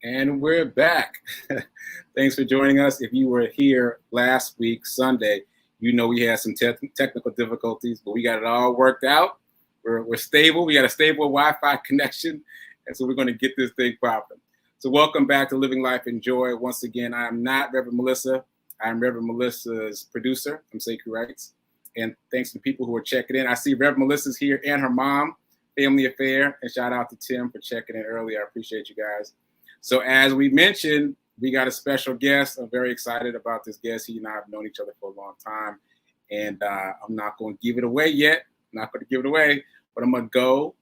And we're back. Thanks for joining us. If you were here last week, Sunday, you know we had some technical difficulties, but we got it all worked out. We're stable. We got a stable Wi-Fi connection, and so we're going to get this thing popping. So welcome back to Living Life in Joy. Once again, I am not Rev Melissa. I'm Rev Melissa's producer from Sekou Rights. And thanks to the people who are checking in. I see Rev Melissa's here and her mom, Family Affair. And shout out to Tim for checking in early. I appreciate you guys. So as we mentioned, we got a special guest. I'm very excited about this guest. He and I have known each other for a long time. And I'm not going to give it away yet. I'm not going to give it away. But I'm going to go,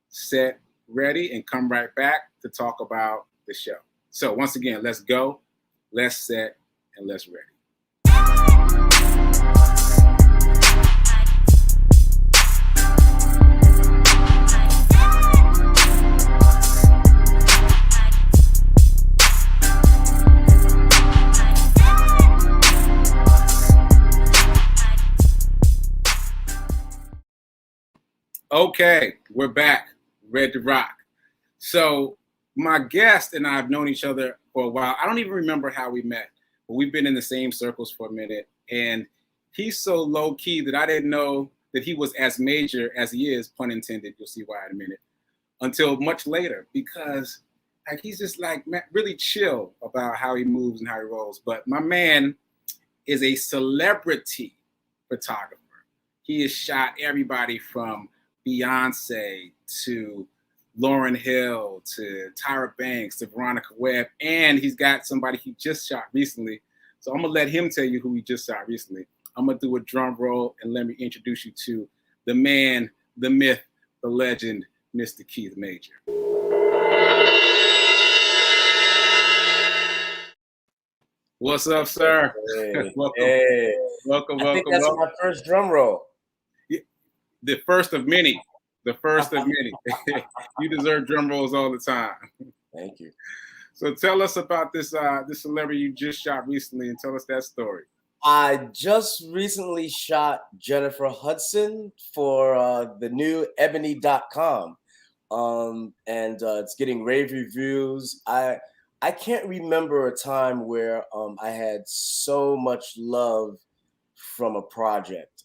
set, ready, and come right back to talk about the show. So once again, let's go, let's set, and let's ready. Okay, we're back, ready to rock. So my guest and I have known each other for a while. I don't even remember how we met, but we've been in the same circles for a minute. And he's so low key that I didn't know that he was as major as he is, pun intended. You'll see why in a minute. Until much later, because like he's just like really chill about how he moves and how he rolls. But my man is a celebrity photographer. He has shot everybody from Beyonce to Lauryn Hill to Tyra Banks to Veronica Webb, and he's got somebody he just shot recently. So I'm gonna let him tell you who he just shot recently. I'm gonna do a drum roll and let me introduce you to the man, the myth, the legend, Mr. Keith Major. What's up, sir? Hey, welcome, hey. welcome. I think that's welcome. my first drum roll. The first of many. The first of many. You deserve drum rolls all the time. Thank you. So tell us about this celebrity you just shot recently, and tell us that story. I just recently shot Jennifer Hudson for the new ebony.com. And it's getting rave reviews. I can't remember a time where I had so much love from a project.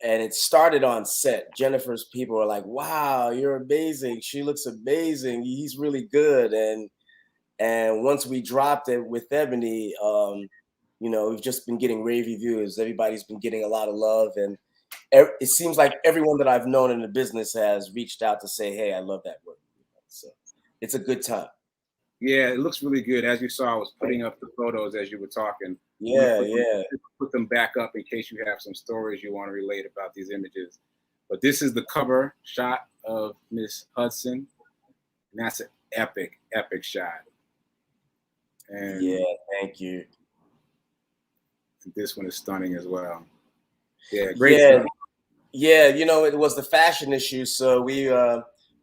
And it started on set. Jennifer's people were like, "Wow, you're amazing. She looks amazing. He's really good." And once we dropped it with Ebony, we've just been getting rave reviews. Everybody's been getting a lot of love, and it seems like everyone that I've known in the business has reached out to say, "Hey, I love that work." So it's a good time. Yeah, it looks really good. As you saw, I was putting up the photos as you were talking. Yeah. Put them back up in case you have some stories you want to relate about these images. But this is the cover shot of Miss Hudson, and that's an epic shot. And yeah, thank you. This one is stunning as well. Yeah, great stuff. Yeah, it was the fashion issue, so we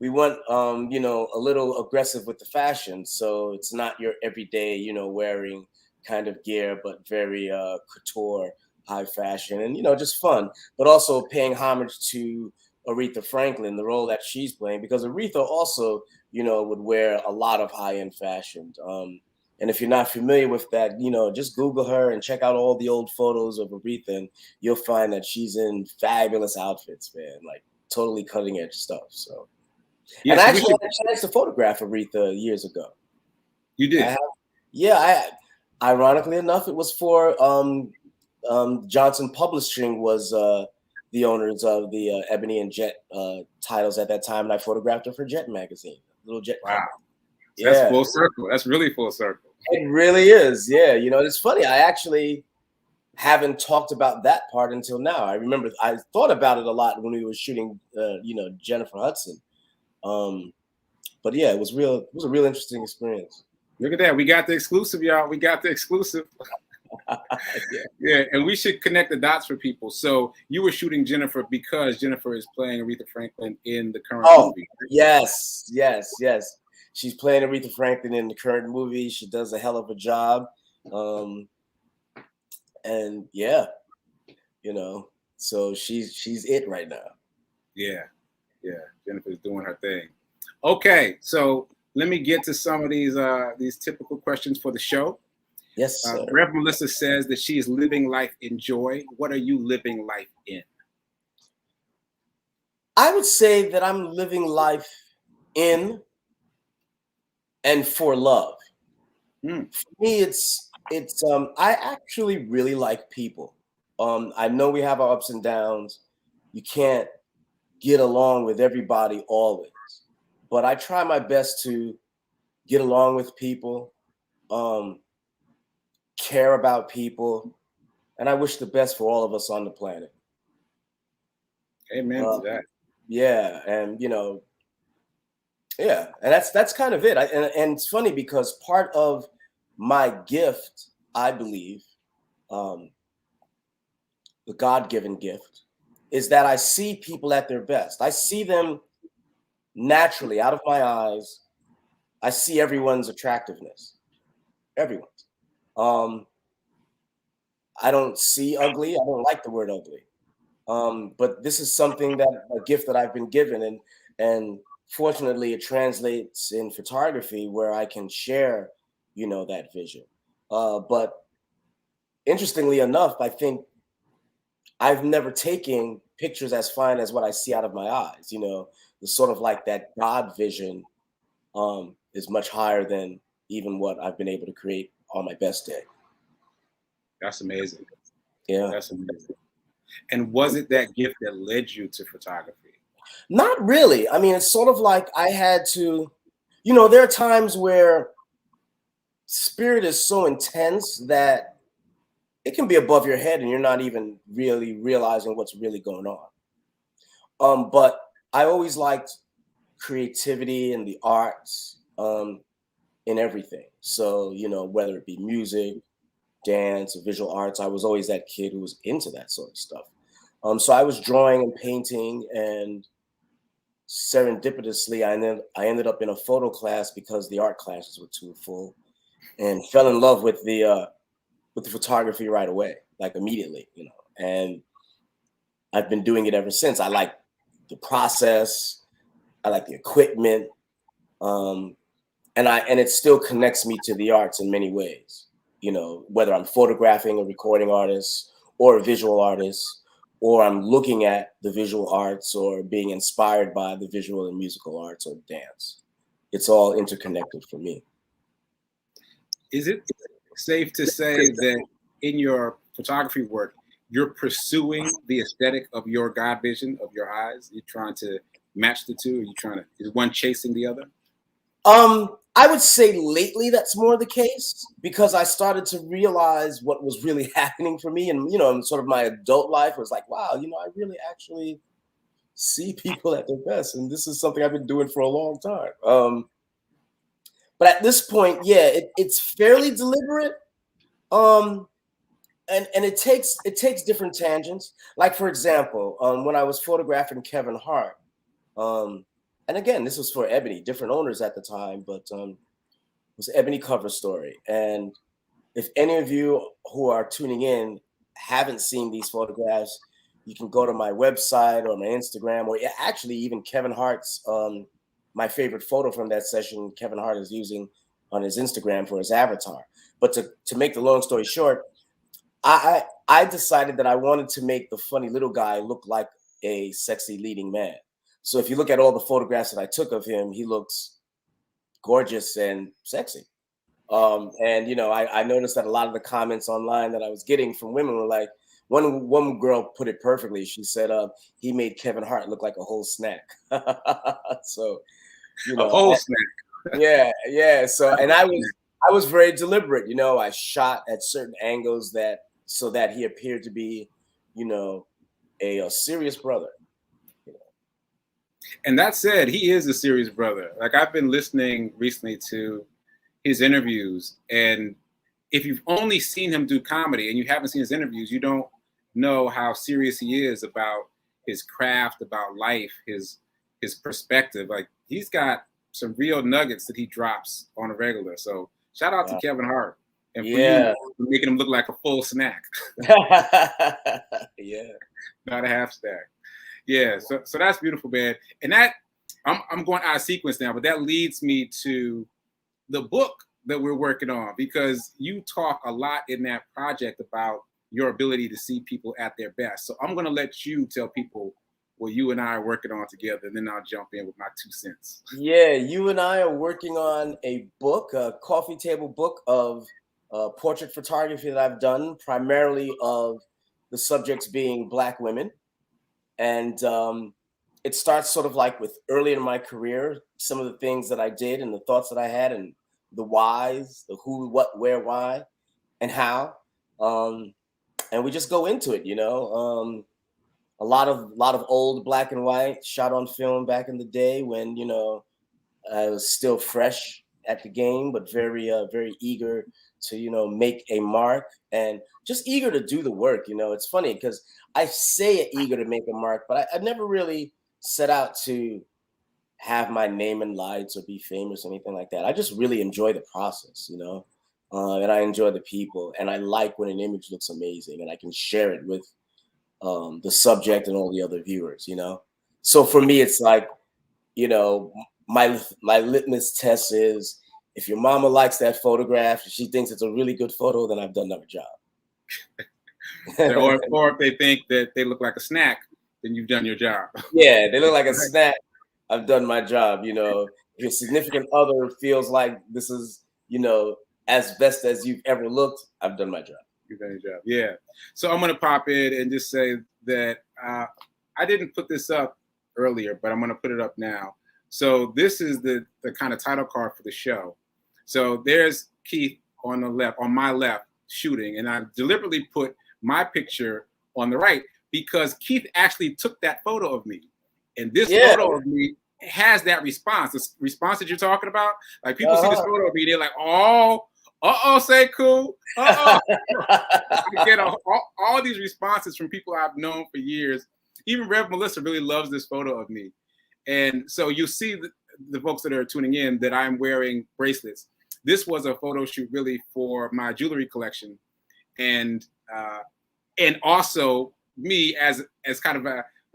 went a little aggressive with the fashion. So it's not your everyday, wearing kind of gear, but very couture, high fashion, and just fun, but also paying homage to Aretha Franklin, the role that she's playing, because Aretha also, would wear a lot of high-end fashion. And if you're not familiar with that, just Google her and check out all the old photos of Aretha, and you'll find that she's in fabulous outfits, man, like totally cutting edge stuff. So, yeah, and I actually had a chance to photograph Aretha years ago. You did? Ironically enough, it was for Johnson Publishing was the owners of the Ebony and Jet titles at that time, and I photographed her for Jet magazine, little Jet. Wow. Yeah. That's full circle. That's really full circle. It really is. Yeah. It's funny. I actually haven't talked about that part until now. I remember I thought about it a lot when we were shooting, Jennifer Hudson. But yeah, it was a real interesting experience. Look at that. We got the exclusive, y'all. We got the exclusive. Yeah, and we should connect the dots for people. So you were shooting Jennifer because Jennifer is playing Aretha Franklin in the current movie. Yes. She's playing Aretha Franklin in the current movie. She does a hell of a job. And yeah, so she's it right now. Yeah. Jennifer's doing her thing. Okay, so let me get to some of these typical questions for the show. Yes, sir. Rev Melissa says that she is living life in joy. What are you living life in? I would say that I'm living life in and for love. For me, it's I actually really like people. I know we have our ups and downs. You can't get along with everybody always, but I try my best to get along with people, care about people, and I wish the best for all of us on the planet. Amen to that. Yeah, and yeah, and that's kind of it. And it's funny because part of my gift, I believe, the God-given gift, is that I see people at their best. I see them naturally out of my eyes. I see everyone's attractiveness. Everyone's. I don't see ugly. I don't like the word ugly. But this is something that a gift that I've been given, and fortunately, it translates in photography where I can share, that vision. But interestingly enough, I think I've never taken pictures as fine as what I see out of my eyes. The sort of like that God vision is much higher than even what I've been able to create on my best day. That's amazing. Yeah. That's amazing. And was it that gift that led you to photography? Not really. I mean, it's sort of like I had to, there are times where spirit is so intense that it can be above your head and you're not even really realizing what's really going on. But I always liked creativity and the arts in everything. So, whether it be music, dance, or visual arts, I was always that kid who was into that sort of stuff. So I was drawing and painting, and serendipitously, I ended up in a photo class because the art classes were too full, and fell in love with the photography right away, like immediately, and I've been doing it ever since. I like the process, I like the equipment, and it still connects me to the arts in many ways. Whether I'm photographing a recording artist or a visual artist, or I'm looking at the visual arts or being inspired by the visual and musical arts or dance. It's all interconnected for me. Is it safe to say that in your photography work, you're pursuing the aesthetic of your God vision of your eyes? You're trying to match the two? Is one chasing the other? I would say lately that's more the case because I started to realize what was really happening for me, and in sort of my adult life, it was like, wow, I really actually see people at their best, and this is something I've been doing for a long time. But at this point, yeah, it's fairly deliberate, and it takes different tangents. Like for example, when I was photographing Kevin Hart, and again, this was for Ebony, different owners at the time, but it was Ebony cover story. And if any of you who are tuning in haven't seen these photographs, you can go to my website or my Instagram, or actually even Kevin Hart's, my favorite photo from that session, Kevin Hart is using on his Instagram for his avatar. But to make the long story short, I decided that I wanted to make the funny little guy look like a sexy leading man. So if you look at all the photographs that I took of him, he looks gorgeous and sexy. And I noticed that a lot of the comments online that I was getting from women were like, one girl put it perfectly. She said, he made Kevin Hart look like a whole snack. So, a whole snack. Yeah. So, and I was very deliberate. I shot at certain angles so that he appeared to be, a serious brother. And that said, he is a serious brother. Like I've been listening recently to his interviews, and if you've only seen him do comedy and you haven't seen his interviews, you don't know how serious he is about his craft, about life, his perspective. Like he's got some real nuggets that he drops on a regular. So shout out to Kevin Hart and for you for making him look like a full snack. Yeah. Not a half stack. Yeah. So that's beautiful, man. And that I'm going out of sequence now, but that leads me to the book that we're working on, because you talk a lot in that project about your ability to see people at their best. So I'm going to let you tell people what you and I are working on together, and then I'll jump in with my 2 cents. Yeah, you and I are working on a book, a coffee table book of portrait photography that I've done, primarily of the subjects being Black women. And it starts sort of like with early in my career, some of the things that I did and the thoughts that I had and the whys, the who, what, where, why, and how. Um, and we just go into it, a lot of old black and white shot on film back in the day when, I was still fresh at the game, but very eager to, make a mark and just eager to do the work. It's funny because I say eager to make a mark, but I never really set out to have my name in lights or be famous or anything like that. I just really enjoy the process, and I enjoy the people, and I like when an image looks amazing and I can share it with the subject and all the other viewers. So for me, it's like, you know, my litmus test is if your mama likes that photograph, if she thinks it's a really good photo, then I've done my job. or if they think that they look like a snack, then you've done your job. Yeah, they look like a snack. I've done my job. If your significant other feels like this is, as best as you've ever looked, I've done my job. You've done your job. Yeah. So I'm going to pop in and just say that I didn't put this up earlier, but I'm going to put it up now. So this is the kind of title card for the show. So there's Keith on the left, on my left, shooting, and I deliberately put my picture on the right because Keith actually took that photo of me, and this photo of me has that response, the response that you're talking about. Like people see this photo of me, they're like, "Oh, Sekou, I get all these responses from people I've known for years. Even Rev Melissa really loves this photo of me. And so you see the folks that are tuning in that I'm wearing bracelets. This was a photo shoot really for my jewelry collection, and also me as kind of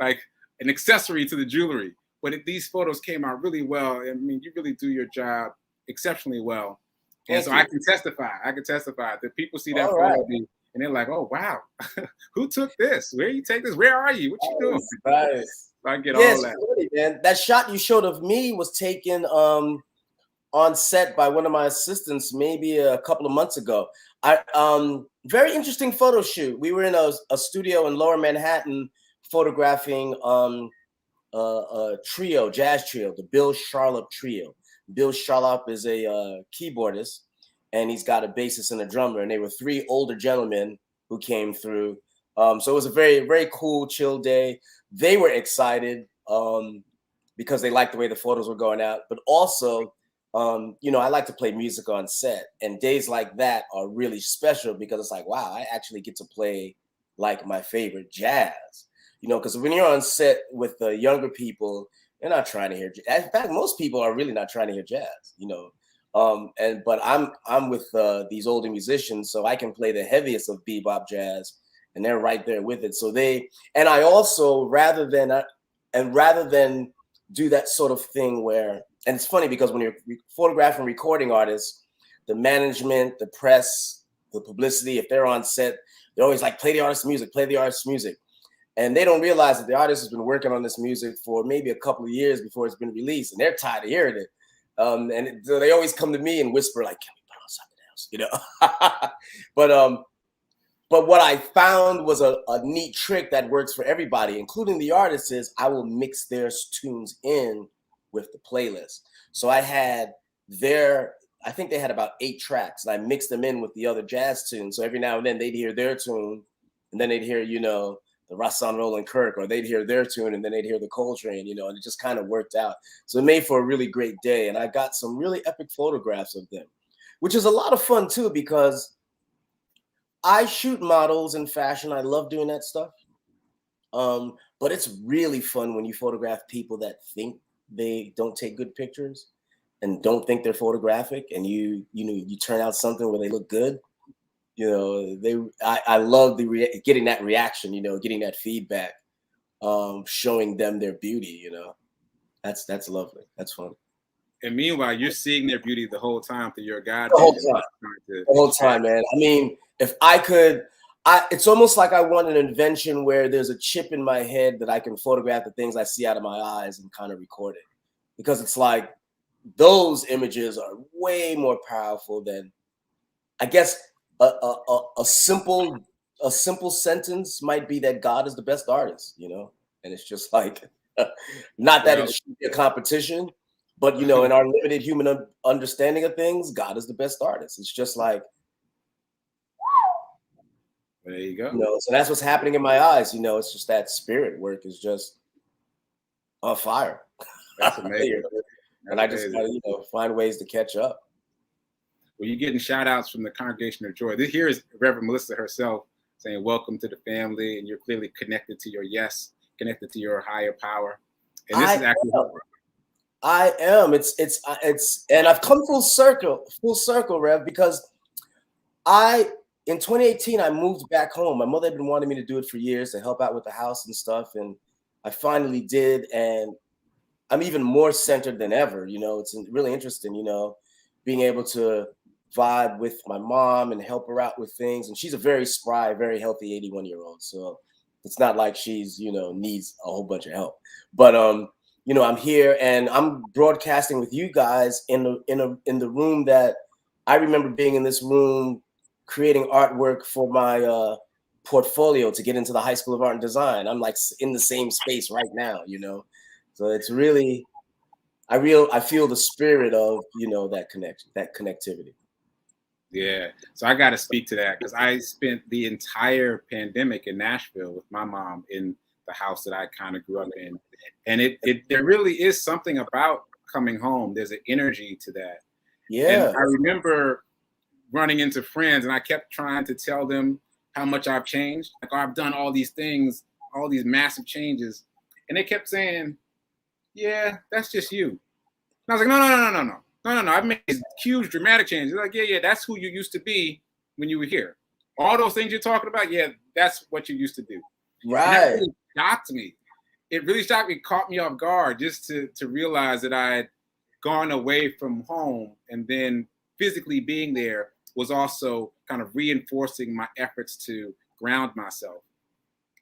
like an accessory to the jewelry. But these photos came out really well. I mean, you really do your job exceptionally well. And so I can testify that people see that photo of me and they're like, "Oh wow, who took this? Where you take this? Where are you? What you doing?" Nice. I get all that. Funny, man. That shot you showed of me was taken on set by one of my assistants maybe a couple of months ago. Very interesting photo shoot. We were in a studio in Lower Manhattan photographing a trio, jazz trio, the Bill Charlap trio. Bill Charlap is a keyboardist, and he's got a bassist and a drummer, and they were three older gentlemen who came through. So it was a very, very cool, chill day. They were excited because they liked the way the photos were going out, but also, I like to play music on set, and days like that are really special because it's like, wow, I actually get to play like my favorite jazz, because when you're on set with the younger people, they're not trying to hear jazz. In fact, most people are really not trying to hear jazz, but I'm with these older musicians, so I can play the heaviest of bebop jazz, and they're right there with it. So I also rather than do that sort of thing where, and it's funny because when you're photographing recording artists, the management, the press, the publicity, if they're on set, they're always like, play the artist's music. And they don't realize that the artist has been working on this music for maybe a couple of years before it's been released, and they're tired of hearing it. So they always come to me and whisper like, "Can we put on something else?" But what I found was a neat trick that works for everybody, including the artists, is I will mix their tunes in with the playlist. So I think they had about 8 tracks, and I mixed them in with the other jazz tunes. So every now and then they'd hear their tune, and then they'd hear, the Rassan Roland Kirk, or they'd hear their tune, and then they'd hear the Coltrane, and it just kind of worked out. So it made for a really great day, and I got some really epic photographs of them, which is a lot of fun too, because I shoot models in fashion. I love doing that stuff. But it's really fun when you photograph people that think they don't take good pictures and don't think they're photographic, and you turn out something where they look good. I love getting that reaction, getting that feedback, showing them their beauty, That's lovely. That's funny. And meanwhile, you're seeing their beauty the whole time through your God The whole vision. time. The whole time, man. I mean, if I could, it's almost like I want an invention where there's a chip in my head that I can photograph the things I see out of my eyes and kind of record it. Because it's like those images are way more powerful than, I guess, a simple sentence might be that God is the best artist, you know? And it's just like, not that it should be a competition, but, you know, in our limited human understanding of things, God is the best artist. It's just like, there you go. You know, so that's what's happening in my eyes. You know, it's just that spirit work is just on fire. That's amazing. And I just gotta, you know, find ways to catch up. Well, you're getting shout outs from the Congregation of Joy. This here is Rev Melissa herself saying, welcome to the family. And you're clearly connected to your yes, connected to your higher power. And this is actually I am. It's and I've come full circle, Rev, because in 2018, I moved back home. My mother had been wanting me to do it for years to help out with the house and stuff. And I finally did. And I'm even more centered than ever. You know, it's really interesting, you know, being able to vibe with my mom and help her out with things. And she's a very spry, very healthy 81-year-old. So it's not like she's, you know, needs a whole bunch of help. But you know, I'm here and I'm broadcasting with you guys in the room that I remember being in this room creating artwork for my portfolio to get into the High School of Art and Design. I'm like in the same space right now, you know. So it's really, I feel the spirit of, you know, that connection, that connectivity. Yeah. So I got to speak to that because I spent the entire pandemic in Nashville with my mom in the house that I kind of grew up in. And there really is something about coming home. There's an energy to that. Yeah. And I remember running into friends and I kept trying to tell them how much I've changed. Like, oh, I've done all these things, all these massive changes. And they kept saying, yeah, that's just you. And I was like, no. I've made these huge dramatic changes. They're like, yeah, that's who you used to be when you were here. All those things you're talking about, yeah, that's what you used to do. Right. And that really shocked me. It really shocked me, caught me off guard just to realize that I had gone away from home and then physically being there was also kind of reinforcing my efforts to ground myself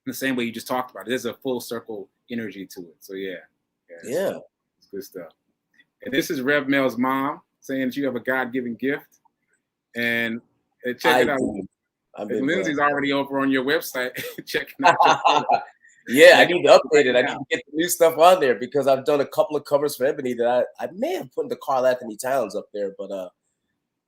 in the same way you just talked about. There's a full circle energy to it. So yeah. It's good stuff. And this is Rev Mel's mom saying that you have a God-given gift. And check it out. Lindsay's already over on your website checking out. Yeah, I need to update it. I need to get the new stuff on there because I've done a couple of covers for Ebony that I may have put the Carl Anthony Towns up there, but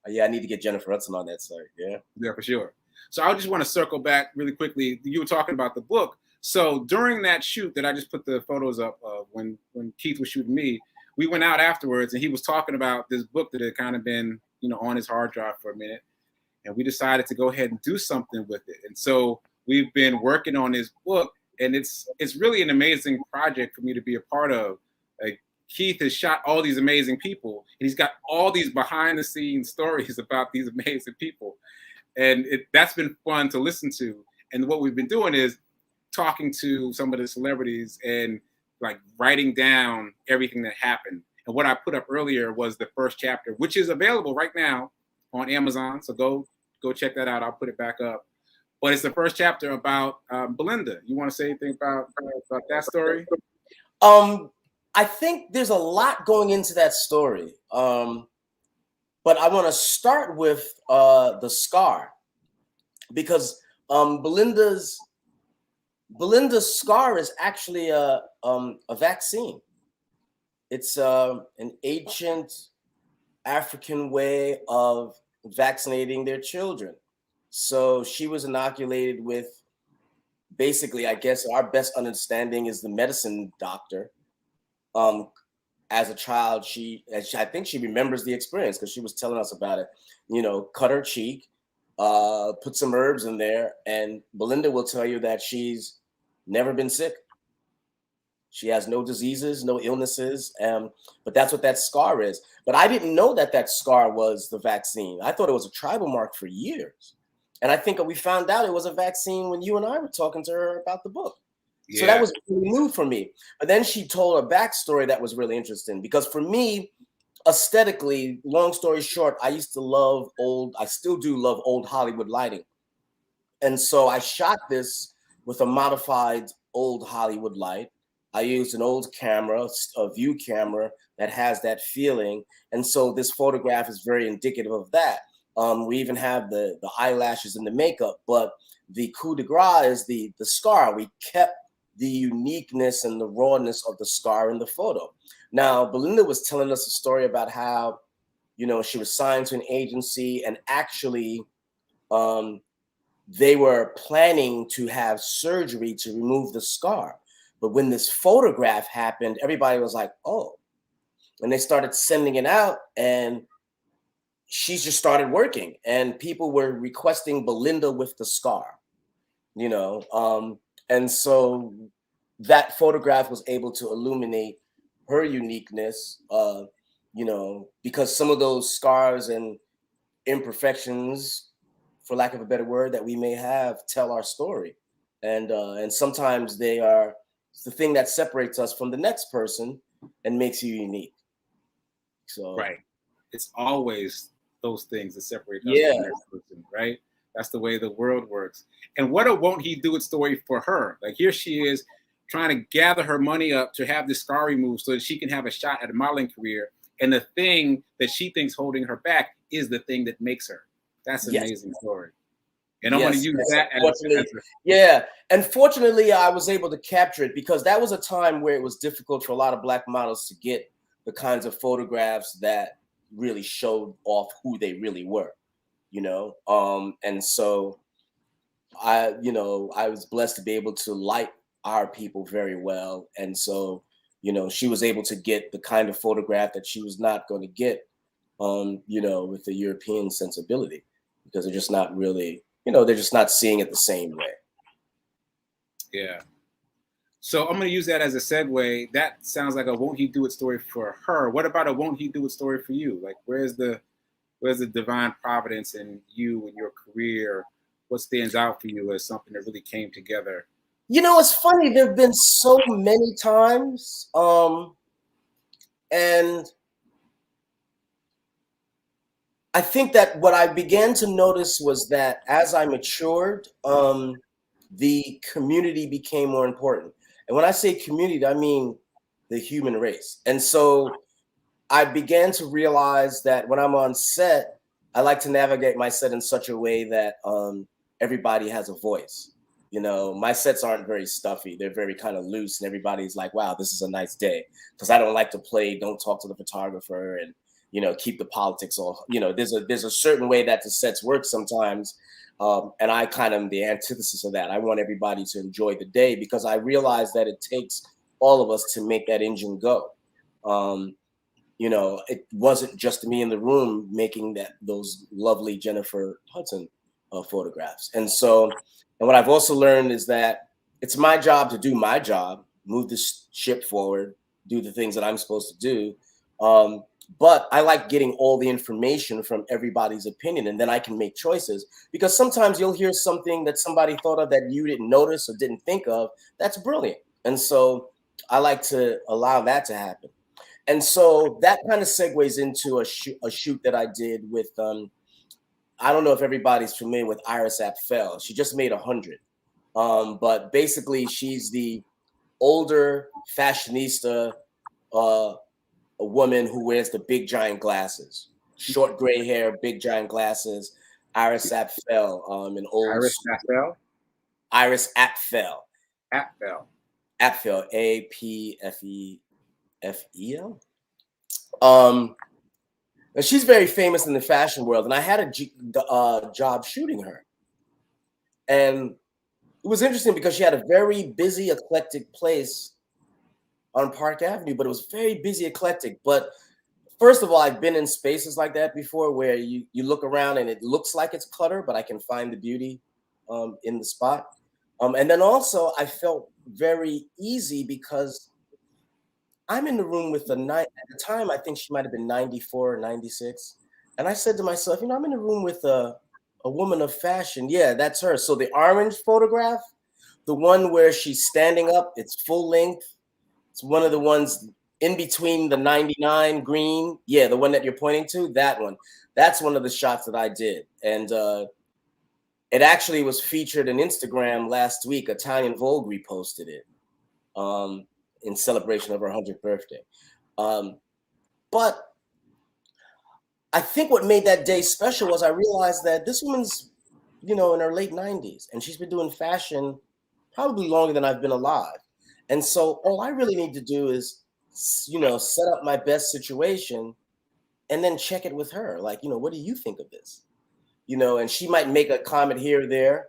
yeah, I need to get Jennifer Hudson on that site. Yeah, for sure. So I just want to circle back really quickly. You were talking about the book. So during that shoot that I just put the photos up of when Keith was shooting me, we went out afterwards and he was talking about this book that had kind of been, you know, on his hard drive for a minute. And we decided to go ahead and do something with it. And so we've been working on this book and it's really an amazing project for me to be a part of. Like, Keith has shot all these amazing people and he's got all these behind the scenes stories about these amazing people. And that's been fun to listen to. And what we've been doing is talking to some of the celebrities and like writing down everything that happened. And what I put up earlier was the first chapter, which is available right now on Amazon. So go check that out. I'll put it back up. But it's the first chapter about Belinda. You want to say anything about that story? I think there's a lot going into that story. But I want to start with the scar because Belinda's scar is actually a vaccine. It's an ancient African way of vaccinating their children. So she was inoculated with, basically, I guess our best understanding is the medicine doctor. As a child, I think she remembers the experience because she was telling us about it. You know, cut her cheek, put some herbs in there, and Belinda will tell you that she's never been sick. She has no diseases, no illnesses, but that's what that scar is. But I didn't know that scar was the vaccine. I thought it was a tribal mark for years. And I think we found out it was a vaccine when you and I were talking to her about the book. So that Yeah. was really new for me. But then she told a backstory that was really interesting, because for me, aesthetically, long story short, I used to love I still do love old Hollywood lighting. And so I shot this with a modified old Hollywood light. I used an old camera, a view camera that has that feeling. And so this photograph is very indicative of that. We even have the eyelashes and the makeup, but the coup de grace is the scar. We kept the uniqueness and the rawness of the scar in the photo. Now, Belinda was telling us a story about how, she was signed to an agency, and actually, they were planning to have surgery to remove the scar. But when this photograph happened, everybody was like, oh. And they started sending it out, and she just started working. And people were requesting Belinda with the scar, you know. And so that photograph was able to illuminate her uniqueness, because some of those scars and imperfections, for lack of a better word, that we may have tell our story, and sometimes they are the thing that separates us from the next person and makes you unique. So Right. It's always those things that separate us yeah, from the next person, right? That's the way the world works. And what a won't he do it story for her? Like here she is trying to gather her money up to have this scar removed so that she can have a shot at a modeling career. And the thing that she thinks holding her back is the thing that makes her. That's an yes, amazing story. And I'm going to yes, use yes. that Unfortunately, as a yeah, and fortunately, I was able to capture it, because that was a time where it was difficult for a lot of Black models to get the kinds of photographs that really showed off who they really were, and so I was blessed to be able to light our people very well. And so, she was able to get the kind of photograph that she was not going to get, with the European sensibility, because they're just not really, they're just not seeing it the same way. yeah. So I'm going to use that as a segue. That sounds like a won't he do it story for her. What about a won't he do it story for you? Like where's the divine providence in you and your career? What stands out for you as something that really came together? It's funny. There have been so many times, and I think that what I began to notice was that as I matured, the community became more important. And when I say community, I mean the human race. And so I began to realize that when I'm on set, I like to navigate my set in such a way that everybody has a voice. My sets aren't very stuffy. They're very kind of loose, and everybody's like, wow, this is a nice day. Because I don't like to play, don't talk to the photographer, and keep the politics all. There's a certain way that the sets work sometimes. And I kind of am the antithesis of that. I want everybody to enjoy the day, because I realize that it takes all of us to make that engine go. It wasn't just me in the room making those lovely Jennifer Hudson photographs. And what I've also learned is that it's my job to do my job, move this ship forward, do the things that I'm supposed to do. But I like getting all the information from everybody's opinion, and then I can make choices, because sometimes you'll hear something that somebody thought of that you didn't notice or didn't think of. That's brilliant. And so I like to allow that to happen. And so that kind of segues into a shoot that I did with I don't know if everybody's familiar with Iris Apfel. She just made 100, but basically she's the older fashionista, a woman who wears the big giant glasses, short gray hair, big giant glasses. Iris Apfel, an old Iris Raphael? Iris Apfel, Apfel. Apfel, Apfel. And she's very famous in the fashion world, and I had a job shooting her. And it was interesting because she had a very busy, eclectic place on Park Avenue, but it was very busy, eclectic. But first of all, I've been in spaces like that before, where you look around and it looks like it's clutter, but I can find the beauty in the spot. And then also, I felt very easy because I'm in the room with at the time, I think she might have been 94 or 96. And I said to myself, I'm in the room with a woman of fashion. Yeah, that's her. So the orange photograph the one where she's standing up. It's full length. It's one of the ones in between the 99 green. Yeah, the one that you're pointing to, that one. That's one of the shots that I did. And it actually was featured on Instagram last week. Italian Vogue reposted it in celebration of her 100th birthday. But I think what made that day special was I realized that this woman's, in her late 90s, and she's been doing fashion probably longer than I've been alive. And so all I really need to do is, set up my best situation and then check it with her. Like, what do you think of this? And she might make a comment here or there.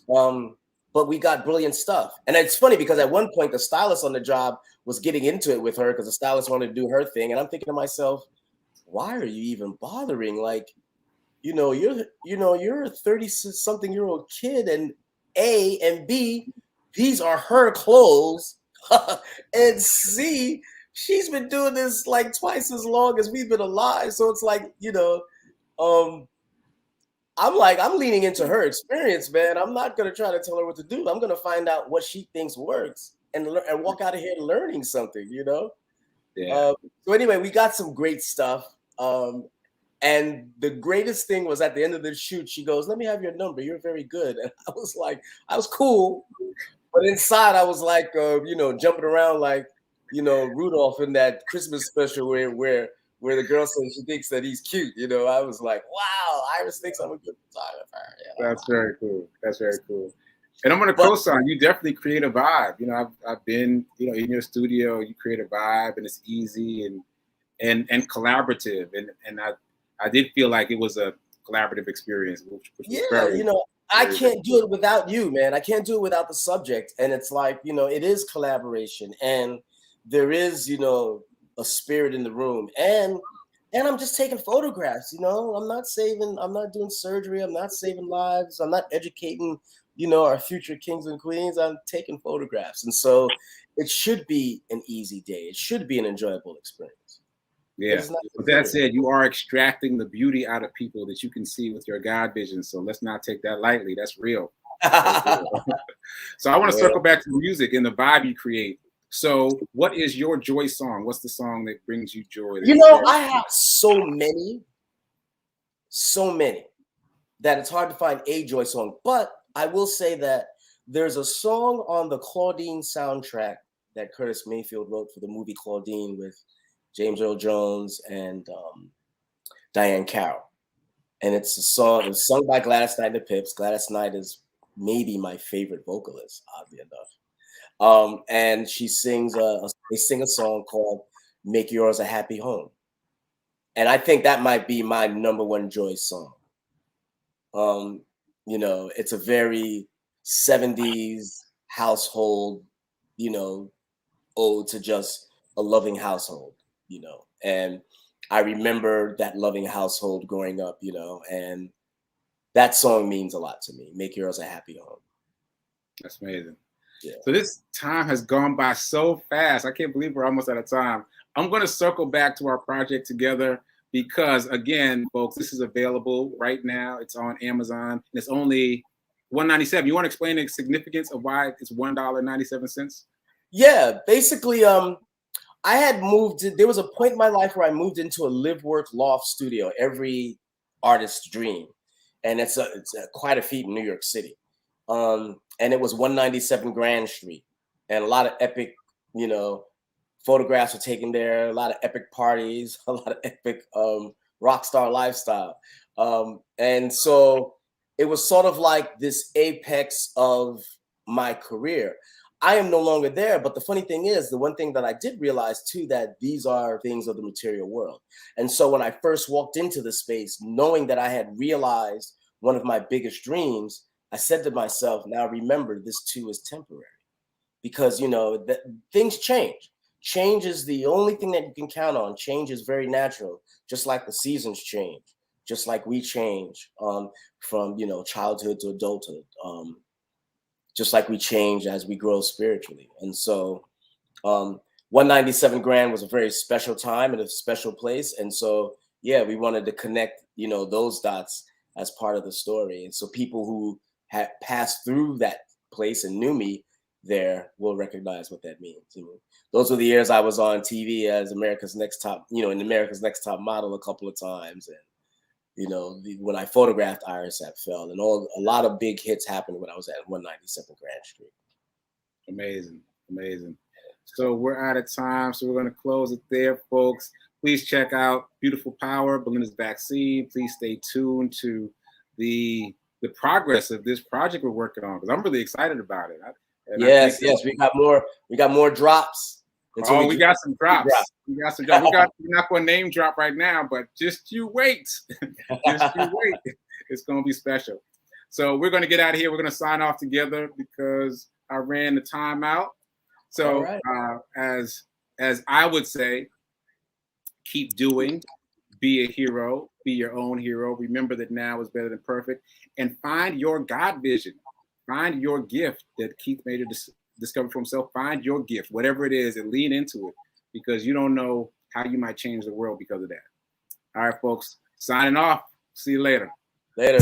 But we got brilliant stuff. And it's funny because at one point the stylist on the job was getting into it with her because the stylist wanted to do her thing. And I'm thinking to myself, why are you even bothering? Like, you're a 30-something-year-old kid, and A and B, these are her clothes. And C, she's been doing this like twice as long as we've been alive. So it's like, I'm leaning into her experience, man. I'm not gonna try to tell her what to do. I'm gonna find out what she thinks works and walk out of here learning something, Yeah. So anyway, we got some great stuff. And the greatest thing was at the end of the shoot, she goes, "Let me have your number. You're very good." And I was like, I was cool, but inside I was like, jumping around like, Rudolph in that Christmas special where the girl says she thinks that he's cute. I was like, wow, Iris thinks I'm a good photographer. That's very cool. That's very cool. And I'm going to co-sign. You definitely create a vibe. I've been, in your studio. You create a vibe, and it's easy and collaborative. And I did feel like it was a collaborative experience. Which was very, I can't do it without you, man. I can't do it without the subject. And it's like, it is collaboration, and there is, a spirit in the room, and I'm just taking photographs. I'm not doing surgery. I'm not saving lives. I'm not educating, our future kings and queens. I'm taking photographs. And so it should be an easy day. It should be an enjoyable experience. Yeah. But that said, you are extracting the beauty out of people that you can see with your God vision. So let's not take that lightly. That's real. So I want to circle back to the music and the vibe you create. So what is your joy song? What's the song that brings you joy? I have so many that it's hard to find a joy song. But I will say that there's a song on the Claudine soundtrack that Curtis Mayfield wrote for the movie Claudine with James Earl Jones and Diane Carroll. And it's a song, it was sung by Gladys Knight and the Pips. Gladys Knight is maybe my favorite vocalist, oddly enough. And she sings they sing a song called Make Yours a Happy Home. And I think that might be my number one joy song. It's a very 70s household, ode to just a loving household, and I remember that loving household growing up, and that song means a lot to me. Make Yours a Happy Home. That's amazing. Yeah. So this time has gone by so fast. I can't believe we're almost out of time. I'm going to circle back to our project together because, again, folks, this is available right now. It's on Amazon. And it's only $1.97. You want to explain the significance of why it's $1.97? Yeah, basically, I had moved. There was a point in my life where I moved into a live, work, loft studio. Every artist's dream, and it's quite a feat in New York City. And it was 197 Grand Street, and a lot of epic, photographs were taken there. A lot of epic parties, a lot of epic rock star lifestyle, and so it was sort of like this apex of my career. I am no longer there, but the funny thing is, the one thing that I did realize too, that these are things of the material world. And so when I first walked into the space, knowing that I had realized one of my biggest dreams, I said to myself, now remember, this too is temporary, because things change. Change is the only thing that you can count on. Change is very natural, just like the seasons change, just like we change from childhood to adulthood. Just like we change as we grow spiritually. And so 197 Grand was a very special time and a special place. And so, yeah, we wanted to connect, those dots as part of the story. And so people who had passed through that place and knew me there will recognize what that means. You know, those were the years I was on TV as America's Next Top, you know, in America's Next Top Model a couple of times, and you know, when I photographed Iris Apfel, and a lot of big hits happened when I was at 197 Grand Street. Amazing, amazing. So we're out of time, so we're going to close it there, folks. Please check out Beautiful Power, Belinda's Vaccine. Please stay tuned to the progress of this project we're working on, because I'm really excited about it. Yes, we got more drops. Oh, we got some drops. We got some drops. We're not going to name drop right now, but just you wait. Just you wait. It's going to be special. So we're going to get out of here. We're going to sign off together because I ran the time out. So right. As I would say, keep doing, be a hero, be your own hero. Remember that now is better than perfect, and find your God vision. Find your gift that Keith Major discovered for himself. Find your gift, whatever it is, and lean into it, because you don't know how you might change the world because of that. All right, folks, signing off. See you later. Later.